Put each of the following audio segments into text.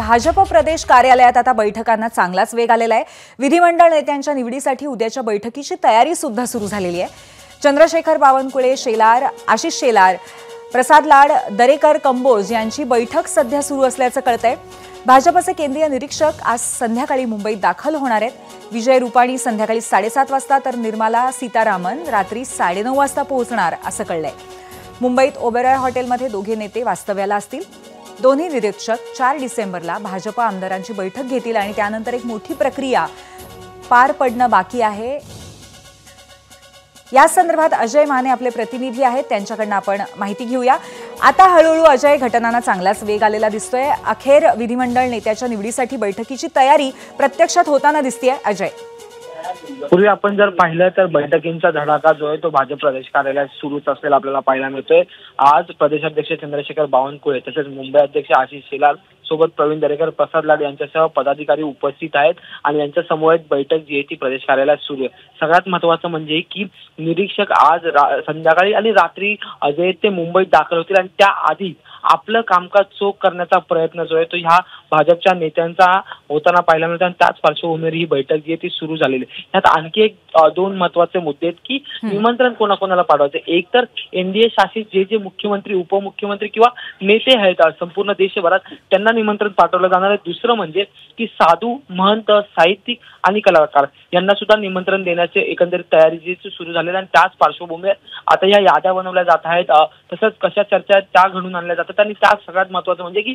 भाजप प्रदेश कार्यालयात आता बैठकांना चांगलाच वेग आलेला आहे। विधिमंडळ नेत्यांच्या निवडीसाठी उद्याच्या बैठकीची तयारी सुद्धा सुरू झालेली आहे। चंद्रशेखर बावनकुळे, शेलार, आशिष शेलार, प्रसाद लाड, दरेकर, कंबोज यांची बैठक सध्या सुरू असल्याचं कळतंय। भाजपचे केंद्रीय निरीक्षक आज संध्याकाळी मुंबईत दाखल होणार आहेत। विजय रुपाणी संध्याकाळी 7:30 वाजता तर निर्मला सीतारामन रात्री 9:30 वाजता पोहोचणार असं कळलंय। मुंबईत ओबेरॉय हॉटेलमध्ये दोघे नेते वास्तव्याला असतील। दोन्ही निरीक्षक 4 डिसेंबरला भाजप आमदारांची बैठक घेतील आणि त्यानंतर एक मोठी प्रक्रिया पार पडणं बाकी आहे। या संदर्भात अजय माने आपले प्रतिनिधी आहेत, त्यांच्याकडून आपण माहिती घेऊया। आता हळूहळू अजय, घटनांना चांगलाच वेग आलेला दिसतोय। अखेर विधिमंडळ नेत्याच्या निवडीसाठी बैठकीची तयारी प्रत्यक्षात होताना दिसतेय। अजय, पूर्वी आपण जर पाहिलं तर बैठकींचा धडाका जो आहे तो भाजप प्रदेश कार्यालयात सुरूच असलेला आपल्याला पाहायला मिळतोय। आज प्रदेशाध्यक्ष चंद्रशेखर बावनकुळे तसेच मुंबई अध्यक्ष आशिष शेलार सोबत प्रवीण दरेकर, प्रसाद लाड यांच्यासह पदाधिकारी उपस्थित आहेत आणि यांच्या समवेत बैठक जी आहे ती प्रदेश कार्यालयात सुरू आहे। सगळ्यात महत्त्वाचं म्हणजे की निरीक्षक आज संध्याकाळी आणि रात्री जे ते मुंबईत दाखल होतील आणि त्याआधी आपलं कामकाज चोख करण्याचा प्रयत्न जो आहे तो ह्या भाजपच्या नेत्यांचा होताना पाहायला मिळतो आणि त्याच पार्श्वभूमीवर ही बैठक जी आहे ती सुरू झालेली आहे। यात आणखी दोन महत्त्वाचे मुद्दे आहेत की निमंत्रण कोणाकोणाला पाठवायचं। एक तर एनडीए शासित जे मुख्यमंत्री, उपमुख्यमंत्री किंवा नेते आहेत संपूर्ण देशभरात त्यांना निमंत्रण पाठवलं जाणार आहे। दुसरं म्हणजे की साधू, महंत, साहित्यिक आणि कलाकार यांना सुद्धा निमंत्रण देण्याचे एकंदरीत तयारी जी सुरू झालेली आणि त्याच पार्श्वभूमीवर आता या याद्या बनवल्या जात आहेत। तसंच कशा चर्चा त्या घडून आणल्या जातात आणि त्यात सगळ्यात महत्त्वाचं म्हणजे की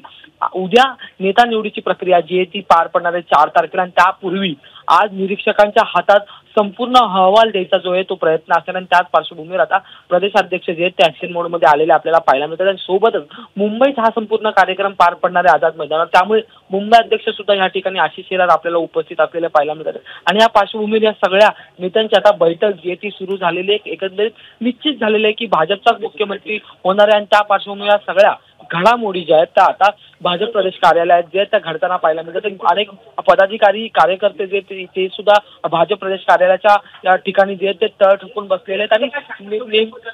उद्या नेता निवडीची प्रक्रिया जी आहे ती पार पडणार आहे 4 तारखेला आणि त्यापूर्वी आज निरीक्षकांच्या हातात संपूर्ण अहवाल द्यायचा जो आहे तो प्रयत्न असेल आणि त्याच पार्श्वभूमीवर आता प्रदेशाध्यक्ष जे आहेत ते ऍक्शन मोडमध्ये आलेले आपल्याला पाहायला मिळतात आणि सोबतच मुंबईत हा संपूर्ण कार्यक्रम पार पडणार आहे आझाद मैदानावर। त्यामुळे मुंबई अध्यक्ष सुद्धा या ठिकाणी आशिष शेलार आपल्याला उपस्थित असलेले पाहायला मिळतात आणि या पार्श्वभूमीवर या सगळ्या नेत्यांची आता बैठक जी आहे ती सुरू झालेली आहे। एकंदरीत निश्चित झालेलं आहे की भाजपचाच मुख्यमंत्री होणार आहे आणि त्या पार्श्वभूमीवर सगळ्या घडामोडी ज्या आहेत त्या आता भाजप प्रदेश कार्यालयात जे त्या घडताना पाहायला मिळतात। अनेक पदाधिकारी, कार्यकर्ते जे ते सुद्धा भाजप प्रदेश कार्यालयाच्या या ठिकाणी जे ते तळ ठोकून बसलेले आहेत आणि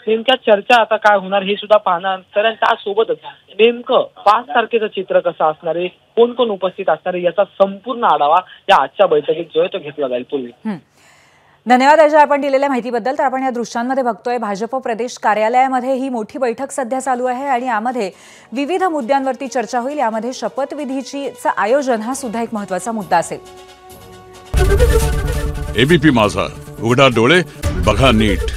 नेमक्या चर्चा आता काय होणार हे सुद्धा पाहणार तर त्यासोबतच नेमकं 5 तारखेचं चित्र कसं असणार आहे, कोण कोण उपस्थित असणार आहे याचा संपूर्ण आढावा या आजच्या बैठकीत जो आहे तो घेतला जाईल। पूर्वी धन्यवाद अजय आपण दिलेल्या माहितीबद्दल। तर आपण या दृश्यांमध्ये बघतोय भाजप प्रदेश कार्यालयामध्ये ही मोठी बैठक सध्या चालू आहे आणि यामध्ये विविध मुद्द्यांवरती चर्चा होईल। यामध्ये शपथविधीचं आयोजन हा सुद्धा एक महत्त्वाचा मुद्दा असेल। एबीपी माझा, उघडा डोळे बघा नीट।